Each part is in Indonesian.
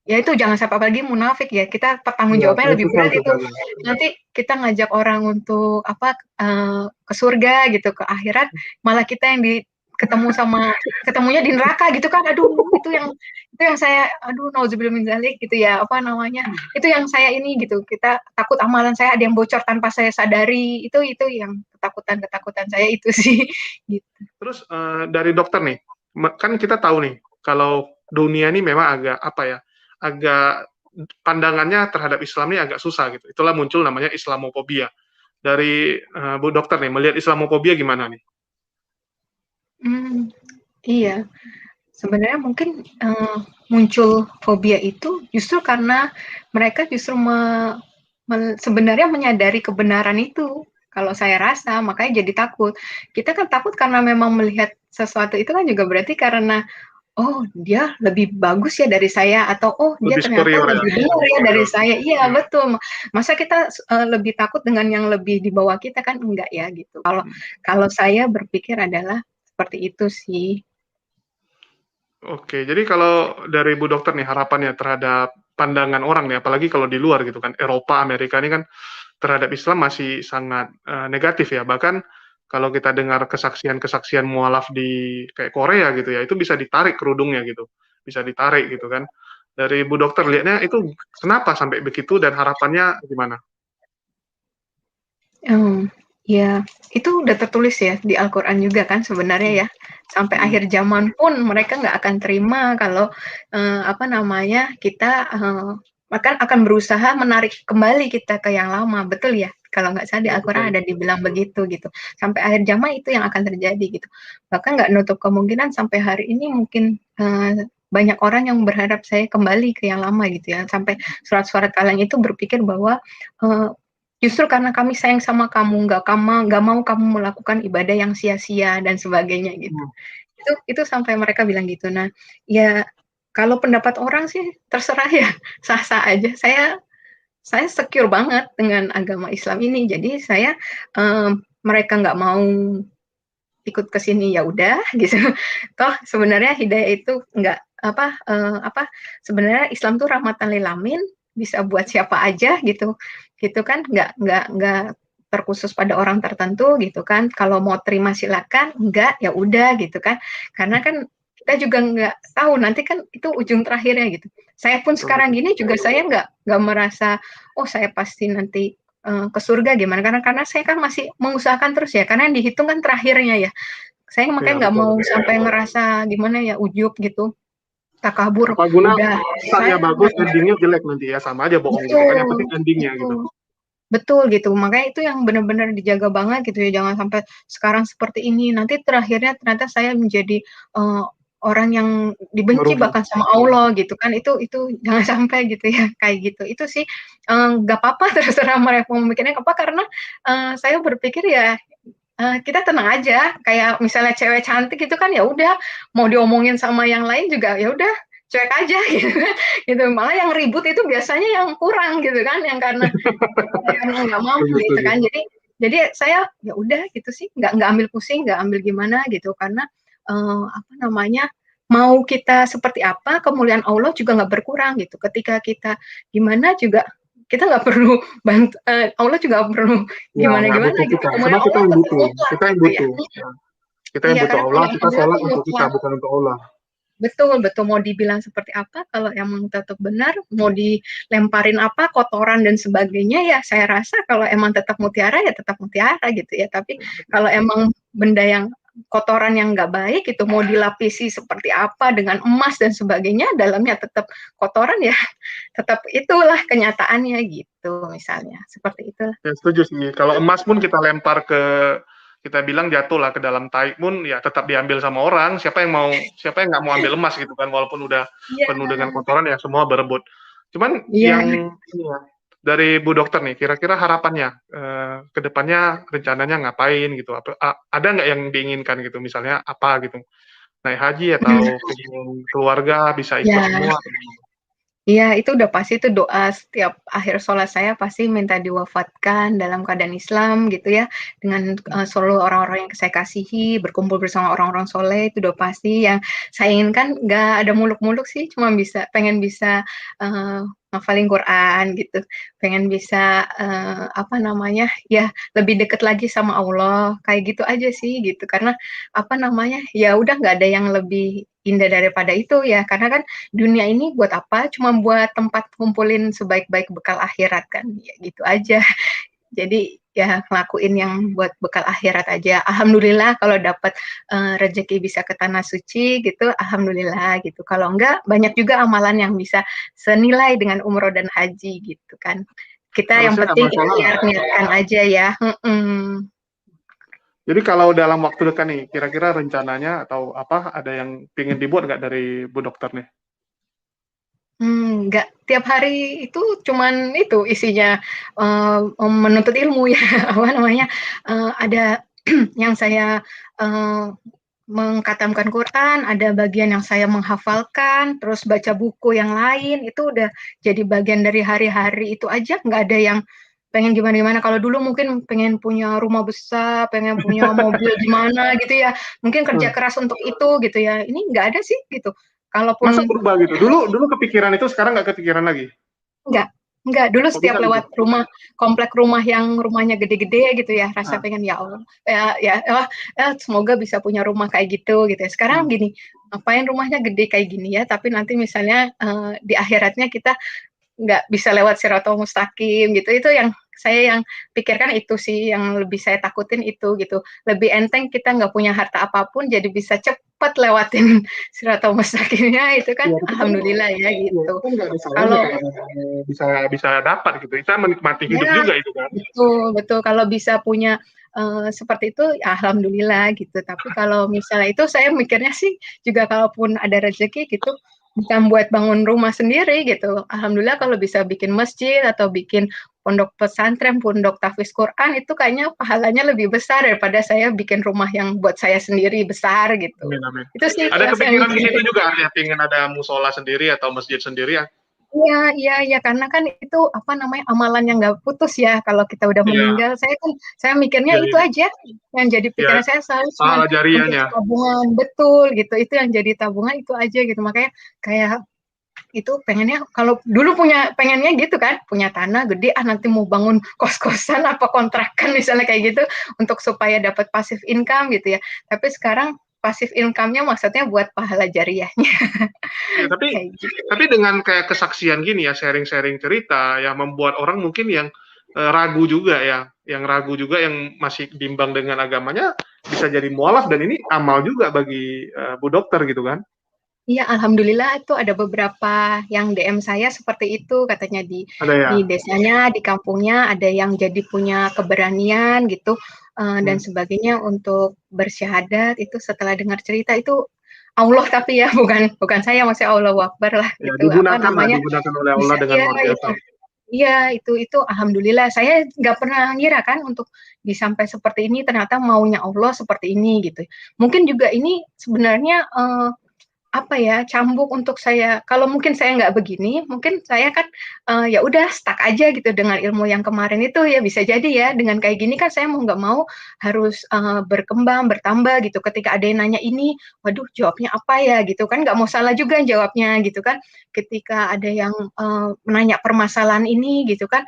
Ya itu jangan sampai apalagi munafik ya, kita pertanggung Iya, jawabannya paling lebih susah berat itu itu. tadi. Nanti kita ngajak orang untuk apa, ke surga gitu, ke akhirat, malah kita yang ketemunya di neraka gitu kan. Aduh, itu yang saya aduh nauzubillah min dzalik gitu ya, apa namanya, itu yang saya ini gitu, kita takut amalan saya ada yang bocor tanpa saya sadari, itu yang ketakutan-ketakutan saya itu sih, gitu. Terus dari dokter nih, kan kita tahu nih kalau dunia ini memang agak apa ya, agak pandangannya terhadap Islam ini agak susah gitu. Itulah muncul namanya Islamophobia. Dari Bu Dokter nih, melihat Islamophobia gimana nih? Iya. Sebenarnya mungkin, muncul fobia itu justru karena mereka justru sebenarnya menyadari kebenaran itu, kalau saya rasa, makanya jadi takut. Kita kan takut karena memang melihat sesuatu itu kan juga berarti karena, "Oh, dia lebih bagus ya dari saya," atau, "Oh, dia Lebih ternyata superior ya? lebih benar ya dari saya." Iya, Ya. betul. Masa kita lebih takut dengan yang lebih di bawah kita, kan enggak ya, gitu. Kalau kalau saya berpikir adalah seperti itu sih. Oke, jadi kalau dari Bu Dokter nih harapannya terhadap pandangan orang nih, apalagi kalau di luar gitu kan, Eropa, Amerika ini kan terhadap Islam masih sangat negatif ya. Bahkan kalau kita dengar kesaksian-kesaksian mualaf di kayak Korea gitu ya, itu bisa ditarik kerudungnya gitu, bisa ditarik gitu kan. Dari Bu Dokter lihatnya itu kenapa sampai begitu dan harapannya gimana? Ya, itu udah tertulis ya di Al-Quran juga kan sebenarnya ya. Sampai Hmm. akhir zaman pun mereka nggak akan terima kalau apa namanya kita bahkan akan berusaha menarik kembali kita ke yang lama, betul ya? Kalau nggak salah di Ya, Al-Quran betul. ada dibilang begitu gitu. Sampai akhir zaman itu yang akan terjadi gitu. Bahkan nggak nutup kemungkinan sampai hari ini mungkin banyak orang yang berharap saya kembali ke yang lama gitu ya. Sampai surat-surat kalian itu berpikir bahwa uh, justru karena kami sayang sama kamu, nggak mau kamu melakukan ibadah yang sia-sia dan sebagainya gitu. Hmm. Itu sampai mereka bilang gitu. Nah, ya kalau pendapat orang sih terserah ya, sah-sah aja. Saya secure banget dengan agama Islam ini. Jadi saya mereka nggak mau ikut ke sini ya udah gitu. Toh sebenarnya hidayah itu nggak apa sebenarnya Islam tuh rahmatan lil alamin, bisa buat siapa aja gitu. Gitu kan nggak terkhusus pada orang tertentu gitu kan. Kalau mau terima silakan, enggak ya udah gitu kan. Karena kan kita juga nggak tahu nanti kan itu ujung terakhirnya gitu. Saya pun Betul, sekarang betul. gini juga saya nggak merasa oh saya pasti nanti ke surga gimana karena saya kan masih mengusahakan terus ya karena yang dihitung kan terakhirnya ya saya Iya, makanya nggak betul, mau betul. sampai ngerasa gimana ya ujub gitu takabur Apa guna udah startnya saya bagus, endingnya jelek nanti ya, sama aja bohong gitu kan, yang betul penting endingnya gitu. betul betul gitu makanya itu yang benar-benar dijaga banget gitu ya jangan sampai sekarang seperti ini nanti terakhirnya ternyata saya menjadi uh, orang yang dibenci Merugi. bahkan sama Allah gitu kan itu jangan sampai gitu ya kayak gitu itu sih nggak apa-apa terserah mereka memikirnya apa karena saya berpikir ya kita tenang aja, kayak misalnya cewek cantik itu kan ya udah mau diomongin sama yang lain juga ya udah cuek aja gitu kan. Gitu. Malah yang ribut itu biasanya yang kurang gitu kan, yang karena nggak mampu Setuju, gitu setuju. kan. Jadi saya ya udah gitu sih, nggak ambil pusing, nggak ambil gimana gitu karena apa namanya mau kita seperti apa kemuliaan Allah juga nggak berkurang gitu. Ketika kita gimana juga kita nggak perlu bantu, Allah juga nggak perlu Ya, gimana nggak gimana butuh gitu. kita, karena Kemuliaan kita Allah yang tetap butuh, mutlak kita yang gitu ya. butuh. Ya. Kita yang Iya butuh karena Allah, kemuliaan kita Allah sholat tuh untuk kita, mutlak. bukan untuk Allah. Betul, betul. Mau dibilang seperti apa, kalau emang tetap benar, mau dilemparin apa, kotoran dan sebagainya, ya saya rasa kalau emang tetap mutiara, ya tetap mutiara gitu ya. Tapi kalau emang benda yang kotoran yang nggak baik, itu mau dilapisi seperti apa dengan emas dan sebagainya, dalamnya tetap kotoran ya, tetap itulah kenyataannya gitu misalnya. Seperti itulah. Ya, setuju sih. Kalau emas pun kita lempar kita bilang jatuh lah ke dalam tai pun, ya tetap diambil sama orang. Siapa yang nggak mau ambil emas gitu kan, walaupun udah Iya, penuh dengan kotoran, ya semua berebut. Cuman iya. yang ya, dari Bu Dokter nih, kira-kira harapannya ke depannya rencananya ngapain gitu? Ada nggak yang diinginkan gitu? Misalnya apa gitu? Naik haji Hmm, atau keluarga bisa ikut ya. semua? Iya, itu udah pasti itu doa setiap akhir sholat saya pasti minta diwafatkan dalam keadaan Islam gitu ya, dengan, seluruh orang-orang yang saya kasihi, berkumpul bersama orang-orang soleh, itu udah pasti yang saya inginkan nggak ada muluk-muluk sih, cuma pengen bisa, ngafalin Quran gitu, pengen bisa, apa namanya, ya lebih dekat lagi sama Allah, kayak gitu aja sih gitu. Karena, apa namanya, ya udah nggak ada yang lebih indah daripada itu ya, karena kan dunia ini buat apa? Cuma buat tempat ngumpulin sebaik-baik bekal akhirat kan, ya gitu aja. Jadi ya ngelakuin yang buat bekal akhirat aja. Alhamdulillah kalau dapat rezeki bisa ke tanah suci gitu, alhamdulillah gitu. Kalau enggak, banyak juga amalan yang bisa senilai dengan umroh dan haji gitu kan. Kita yang Harusnya nggak penting masalah lah. ikhtiar niatkan aja ya. Mhm. Jadi kalau dalam waktu dekat nih, kira-kira rencananya atau apa ada yang pengen dibuat nggak dari Bu Dokter nih? Nggak tiap hari itu cuman itu isinya, menuntut ilmu ya, apa namanya, ada yang saya, eee, mengkhatamkan Quran, ada bagian yang saya menghafalkan, terus baca buku yang lain, itu udah jadi bagian dari hari-hari itu aja, nggak ada yang pengen gimana-gimana. Kalau dulu mungkin pengen punya rumah besar, pengen punya mobil gimana gitu ya, mungkin kerja keras untuk itu gitu ya, ini nggak ada sih gitu. Masa Kalaupun berubah gitu? Dulu dulu kepikiran itu, sekarang nggak kepikiran lagi? enggak enggak, dulu Kok bisa setiap gitu? lewat rumah, komplek rumah yang rumahnya gede-gede gitu ya, rasa Ah, pengen, "Ya Allah, semoga bisa punya rumah kayak gitu," gitu ya. hmm. Sekarang gini, ngapain rumahnya gede kayak gini ya, tapi nanti misalnya, di akhiratnya kita nggak bisa lewat Shirathol Mustaqim gitu, itu yang saya yang pikirkan itu sih, yang lebih saya takutin itu gitu. Lebih enteng kita nggak punya harta apapun, jadi bisa cepet lewatin Shirathol Mustaqimnya itu kan Ya, itu kan alhamdulillah ya ya, itu gitu. kan nggak ada salahnya Kalau kalau bisa bisa dapat gitu. Kita menikmati hidup ya, juga itu kan. betul betul, kalau bisa punya, seperti itu, ya alhamdulillah gitu. Tapi kalau misalnya itu saya mikirnya sih juga kalaupun ada rezeki gitu, bukan buat bangun rumah sendiri gitu. Alhamdulillah kalau bisa bikin masjid atau bikin pondok pesantren, pondok tahfiz Quran itu kayaknya pahalanya lebih besar daripada saya bikin rumah yang buat saya sendiri besar gitu. Amin, amin. Itu sih Ada yang saya kepikiran di situ mikirin. juga ya, pengen ada musola sendiri atau masjid sendiri ya? Iya iya iya, karena kan itu, apa namanya, amalan yang nggak putus ya, kalau kita udah Iya, meninggal. Saya mikirnya jadi itu aja, yang jadi ya pikiran saya selalu cuman pahala untuk jariahnya. tabungan betul, gitu, itu yang jadi tabungan itu aja gitu. Makanya kayak itu pengennya kalau dulu pengennya gitu kan, punya tanah gede, nanti mau bangun kos-kosan apa kontrakan misalnya kayak gitu, untuk supaya dapat passive income gitu ya. Tapi sekarang passive income-nya maksudnya buat pahala jariahnya, Ya, kayak gitu. tapi dengan kayak kesaksian gini ya, sharing-sharing cerita yang membuat orang mungkin yang ragu juga ya, yang ragu juga yang masih bimbang dengan agamanya bisa jadi mualaf, dan ini amal juga bagi Bu Dokter gitu kan. Iya, alhamdulillah itu ada beberapa yang DM saya seperti itu, katanya Ada ya. di desanya, di kampungnya ada yang jadi punya keberanian gitu, dan Hmm. sebagainya untuk bersyahadat itu setelah dengar cerita itu Allah tapi ya bukan bukan saya, maksudnya Allahu Akbar lah Ya, gitu, apa namanya, digunakan oleh Allah bisa dengan iya luar biasa. itu iya itu alhamdulillah saya nggak pernah ngira kan untuk sampai seperti ini ternyata maunya Allah seperti ini gitu. Mungkin juga ini sebenarnya, apa ya, cambuk untuk saya kalau mungkin saya nggak begini, mungkin saya kan, ya udah stuck aja gitu dengan ilmu yang kemarin itu ya, bisa jadi ya, dengan kayak gini kan saya mau nggak mau harus, berkembang, bertambah gitu. Ketika ada yang nanya ini, waduh jawabnya apa ya gitu kan, nggak mau salah juga jawabnya gitu kan. Ketika ada yang, menanya permasalahan ini gitu kan,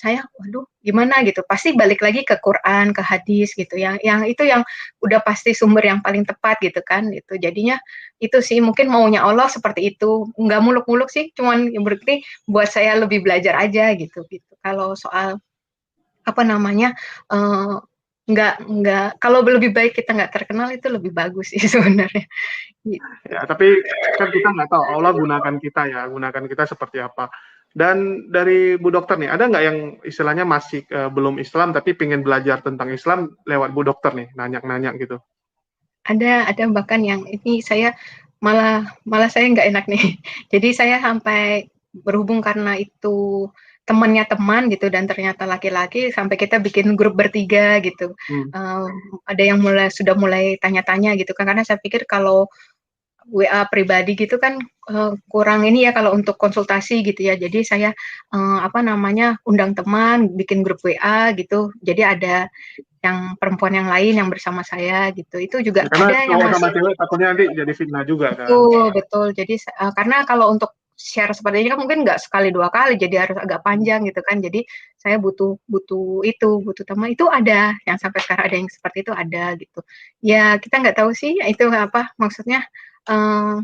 saya, waduh gimana gitu, pasti balik lagi ke Quran, ke hadis gitu, yang itu yang udah pasti sumber yang paling tepat gitu kan, gitu. Jadinya itu sih mungkin maunya Allah seperti itu, nggak muluk-muluk sih, cuman yang berarti buat saya lebih belajar aja gitu gitu. Kalau soal apa namanya, eee, nggak kalau lebih baik kita nggak terkenal itu lebih bagus sih sebenarnya, gitu. Ya, tapi kan kita nggak tahu Allah gunakan kita ya, gunakan kita seperti apa. Dan dari Bu Dokter nih, ada nggak yang istilahnya masih belum Islam tapi pengen belajar tentang Islam lewat Bu Dokter nih, nanya-nanya gitu? Ada bahkan yang ini saya malah malah saya nggak enak nih. Jadi saya sampai berhubung karena itu temannya teman gitu dan ternyata laki-laki sampai kita bikin grup bertiga gitu. Hmm. Ada yang sudah mulai tanya-tanya gitu kan karena saya pikir kalau WA pribadi gitu kan kurang ini ya kalau untuk konsultasi gitu ya. Jadi saya apa namanya undang teman, bikin grup WA gitu. Jadi ada yang perempuan yang lain yang bersama saya gitu. Itu juga Ya, karena ada yang cowok sama masih cewek takutnya nanti jadi fitnah juga kan. betul betul. Jadi karena kalau untuk share seperti ini kan mungkin nggak sekali dua kali, jadi harus agak panjang gitu kan. Jadi saya butuh butuh itu butuh teman itu ada yang sampai sekarang ada yang seperti itu ada gitu. Ya kita nggak tahu sih itu apa maksudnya. Uh,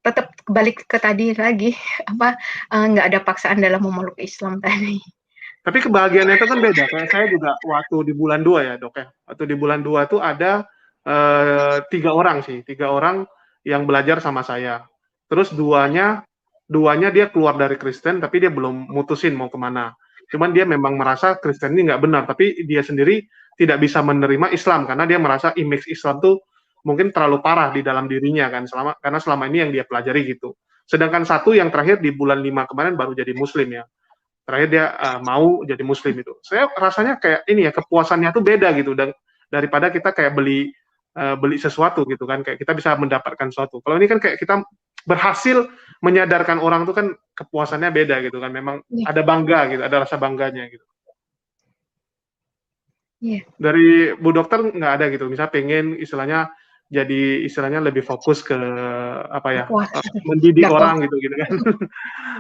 tetap balik ke tadi lagi apa nggak ada paksaan dalam memeluk Islam tadi. Tapi kebahagiaannya itu kan beda. Kayak saya juga waktu di bulan 2 ya dok ya. Waktu di bulan 2 tuh ada 3 orang sih, 3 orang yang belajar sama saya. Terus duanya dia keluar dari Kristen, tapi dia belum mutusin mau kemana. Cuman dia memang merasa Kristen ini nggak benar, tapi dia sendiri tidak bisa menerima Islam karena dia merasa image Islam tuh mungkin terlalu parah di dalam dirinya kan, karena selama ini yang dia pelajari gitu. Sedangkan satu yang terakhir di bulan 5 kemarin baru jadi Muslim ya, terakhir dia mau jadi muslim itu. Saya rasanya kayak ini ya, kepuasannya tuh beda gitu, dan daripada kita kayak beli sesuatu gitu kan, kayak kita bisa mendapatkan sesuatu. Kalau ini kan kayak kita berhasil menyadarkan orang tuh kan kepuasannya beda gitu kan, memang Iya. ada bangga gitu, ada rasa bangganya gitu. Iya. Dari Bu Dokter nggak ada gitu, misal pengen istilahnya lebih fokus ke apa ya, mendidik Dakwah. orang gitu kan.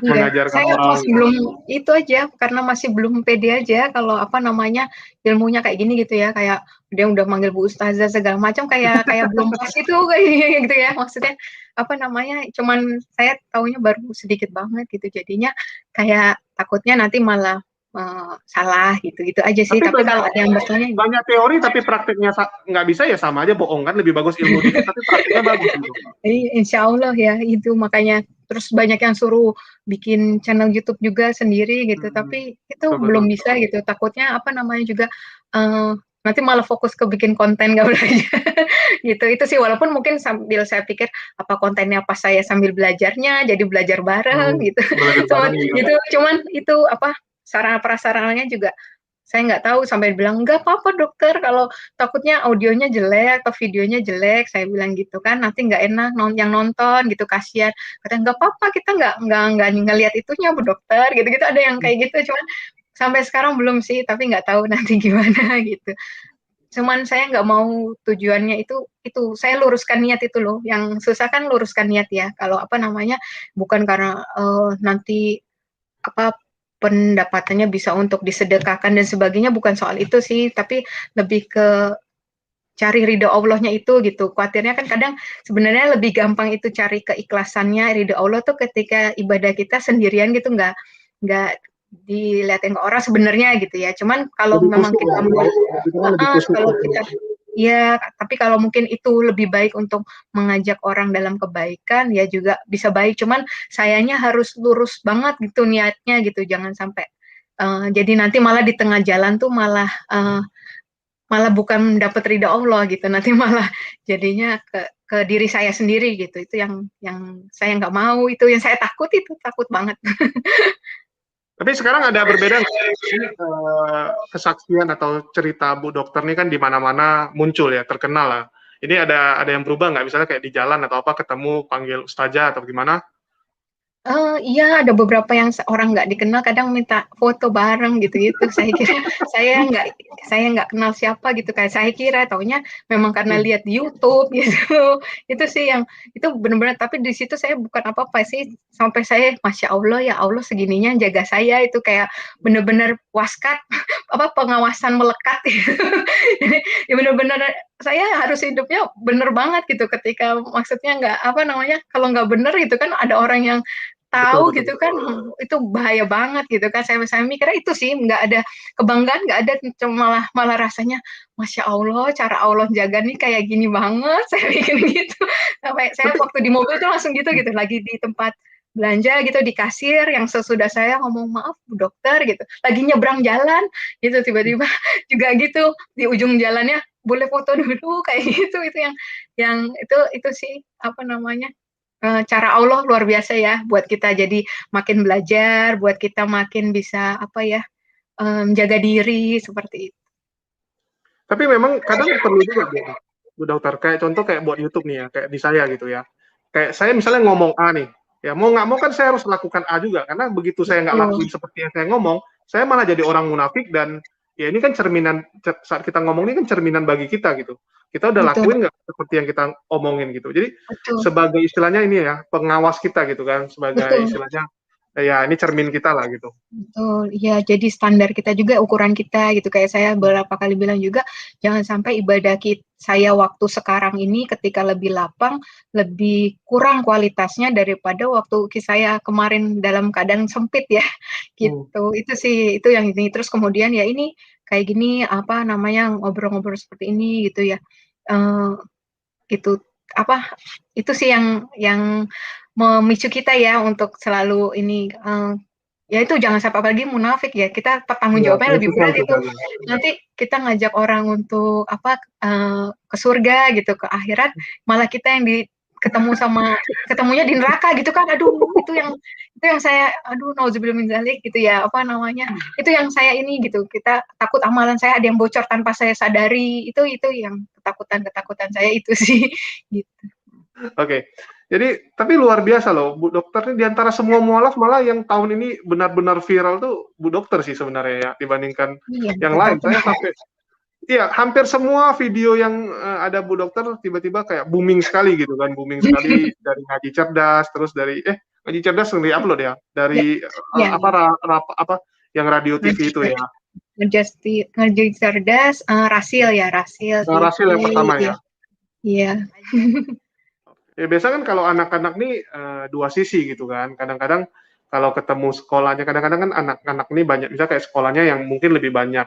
Iya, Mengajarkan saya orang masih gitu. belum itu aja, karena masih belum pede aja kalau apa namanya, ilmunya kayak gini gitu ya, kayak dia udah manggil Bu Ustazah segala macam kayak kayak belum pas itu kayak gitu ya. Maksudnya apa namanya, cuman saya taunya baru sedikit banget gitu. Jadinya kayak takutnya nanti malah salah gitu-gitu aja sih. Tapi Tapi banyak kalau ada yang bertanya banyak teori tapi prakteknya nggak bisa ya sama aja bohong kan, lebih bagus ilmu dikit tapi prakteknya bagus gitu. insya Allah ya itu makanya terus banyak yang suruh bikin channel YouTube juga sendiri gitu tapi itu Betul, betul. belum bisa gitu takutnya apa namanya juga nanti malah fokus ke bikin konten gak belajar gitu itu sih walaupun mungkin sambil saya pikir apa kontennya pas saya sambil belajarnya jadi belajar bareng gitu Belajar cuman bareng gitu. itu cuman itu apa sarana prasarananya juga saya nggak tahu sampai bilang nggak apa-apa dokter kalau takutnya audionya jelek atau videonya jelek saya bilang gitu kan nanti nggak enak yang nonton gitu kasihan kata nggak apa-apa kita nggak ngelihat itunya bu dokter gitu-gitu ada yang kayak gitu cuman sampai sekarang belum sih tapi nggak tahu nanti gimana gitu cuman saya nggak mau tujuannya itu saya luruskan niat itu loh yang susah kan luruskan niat ya kalau apa namanya bukan karena nanti apa pendapatannya bisa untuk disedekahkan dan sebagainya bukan soal itu sih tapi lebih ke cari ridho Allahnya itu gitu khawatirnya kan kadang sebenarnya lebih gampang itu cari keikhlasannya ridho Allah tuh ketika ibadah kita sendirian gitu nggak dilihatin ke orang sebenarnya gitu ya cuman kalau Lebih memang kusuk kita lah, buat kita kan lebih kusuk kalau gitu. kita ya tapi kalau mungkin itu lebih baik untuk mengajak orang dalam kebaikan ya juga bisa baik cuman sayanya harus lurus banget gitu niatnya gitu jangan sampai jadi nanti malah di tengah jalan tuh malah bukan dapat ridha Allah gitu nanti malah jadinya ke diri saya sendiri gitu itu yang saya nggak mau itu yang saya takut itu takut banget. Tapi sekarang ada berbeda nggak? Ini kesaksian atau cerita Bu Dokter ini kan di mana-mana muncul ya, terkenal lah. Ini ada yang berubah nggak? Misalnya kayak di jalan atau apa ketemu panggil ustazah atau gimana? Iya ada beberapa yang orang nggak dikenal kadang minta foto bareng gitu-gitu. Saya kira saya nggak kenal siapa gitu kayak saya kira taunya memang karena lihat di YouTube gitu. Itu sih yang itu benar-benar tapi di situ saya bukan apa-apa sih sampai saya Masya Allah ya Allah segininya jaga saya itu kayak benar-benar waskat apa pengawasan melekat gitu. Jadi ya benar-benar saya harus hidupnya benar banget gitu ketika maksudnya nggak apa namanya kalau nggak benar gitu kan ada orang yang Betul, tahu betul. gitu kan itu bahaya banget gitu kan saya mikir itu sih nggak ada kebanggaan nggak ada cuma malah rasanya Masya Allah cara Allah jaga nih kayak gini banget saya pikir gitu sampai saya Tapi waktu di mobil tuh langsung gitu lagi di tempat belanja gitu di kasir yang sesudah saya ngomong maaf Bu Dokter gitu lagi nyebrang jalan gitu tiba-tiba juga gitu di ujung jalannya boleh foto dulu kayak gitu itu yang itu sih apa namanya cara Allah luar biasa ya buat kita jadi makin belajar, buat kita makin bisa apa ya menjaga diri seperti itu. tapi memang kadang perlu juga Bu Dokter. Kayak contoh kayak buat YouTube nih ya, kayak di saya gitu ya. kayak saya misalnya ngomong A nih, ya mau nggak mau kan saya harus lakukan A juga, karena begitu saya nggak Betul, lakuin seperti yang saya ngomong, saya malah jadi orang munafik. Dan ya ini kan cerminan, saat kita ngomong ini kan cerminan bagi kita gitu. Kita udah betul, lakuin nggak seperti yang kita omongin gitu. Jadi betul, sebagai istilahnya ini ya, pengawas kita gitu kan, sebagai betul. istilahnya ya ini cermin kita lah gitu. Betul, ya jadi standar kita juga, ukuran kita gitu. Kayak saya beberapa kali bilang juga, jangan sampai ibadah saya waktu sekarang ini ketika lebih lapang, lebih kurang kualitasnya daripada waktu saya kemarin dalam keadaan sempit ya, Hmm. gitu. Itu sih, itu yang ini. Terus kemudian ya ini, kayak gini, apa namanya, ngobrol-ngobrol seperti ini gitu ya. Eh, gitu, apa, itu sih yang memicu kita ya untuk selalu ini, ya itu jangan sampai, apalagi munafik ya, kita tanggung Ya, jawabnya lebih itu berat itu. bagus. Nanti kita ngajak orang untuk apa, ke surga gitu, ke akhirat, malah kita yang ketemunya di neraka gitu kan. Aduh, itu yang saya, aduh nauzubillah min dzalik gitu ya, apa namanya, itu yang saya ini gitu, kita takut amalan saya ada yang bocor tanpa saya sadari, itu yang ketakutan saya itu sih, gitu. Oke. Jadi, tapi luar biasa loh, Bu Dokter ini di antara semua mualaf malah yang tahun ini benar-benar viral tuh Bu Dokter sih sebenarnya ya, dibandingkan Iya, yang nggak tahu lain. Saya kenapa. sampai, iya, hampir semua video yang ada Bu Dokter tiba-tiba kayak booming sekali gitu kan, booming sekali dari ngaji cerdas, terus dari ngaji cerdas yang di-upload ya, Ya, dari ya, apa yang radio TV itu ya. ngerjain cerdas, Rasil ya, Rasil Rasil TV, yang pertama iya, ya. iya, Ya biasa kan kalau anak-anak nih dua sisi gitu kan. Kadang-kadang kalau ketemu sekolahnya, kadang-kadang kan anak-anak ini banyak, bisa kayak sekolahnya yang mungkin lebih banyak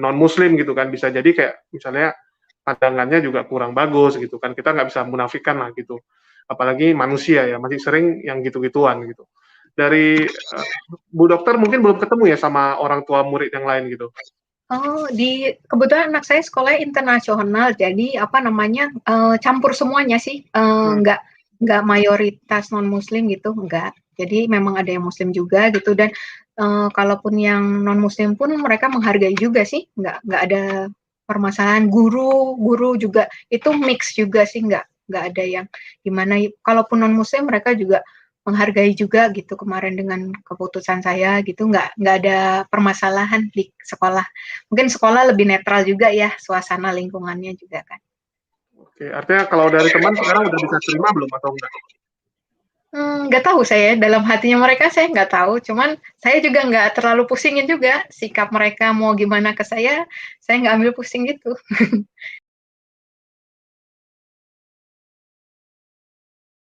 non Muslim gitu kan. Bisa jadi kayak misalnya pandangannya juga kurang bagus gitu kan. Kita nggak bisa munafikan lah gitu. Apalagi manusia ya, masih sering yang gitu-gituan gitu. Dari Bu Dokter mungkin belum ketemu ya sama orang tua murid yang lain gitu. oh, kebetulan anak saya sekolahnya internasional, jadi apa namanya, campur semuanya sih, Hmm. nggak mayoritas non Muslim gitu, nggak. Jadi memang ada yang Muslim juga gitu, dan kalaupun yang non Muslim pun mereka menghargai juga sih, nggak ada permasalahan. Guru juga itu mix juga sih, nggak ada yang gimana. Kalaupun non Muslim mereka juga menghargai juga gitu, kemarin dengan keputusan saya gitu, nggak ada permasalahan di sekolah. Mungkin sekolah lebih netral juga ya, suasana lingkungannya juga kan. Oke, artinya kalau dari teman sekarang udah bisa terima belum atau enggak? Nggak tahu saya, dalam hatinya mereka saya nggak tahu, cuman saya juga nggak terlalu pusingin juga sikap mereka mau gimana ke saya nggak ambil pusing gitu.